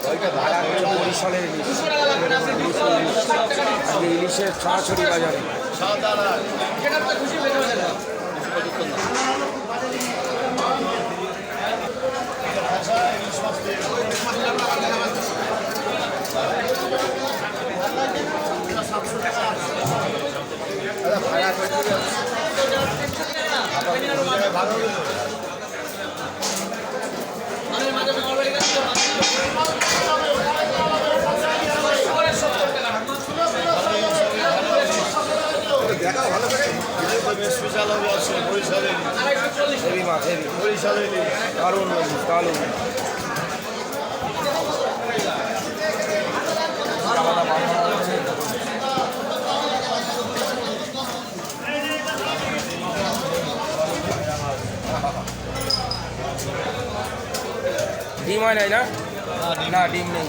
বরিশালের ইলিশের ছড়াছড়ি বাজারে। দেখা ভালো করে স্পেশাল হবে আছে বরিশালের হেভি মাছ, হেভি বরিশালের দারুণ দারুণ। ডিম হয় নাই না? না ডিম নেই।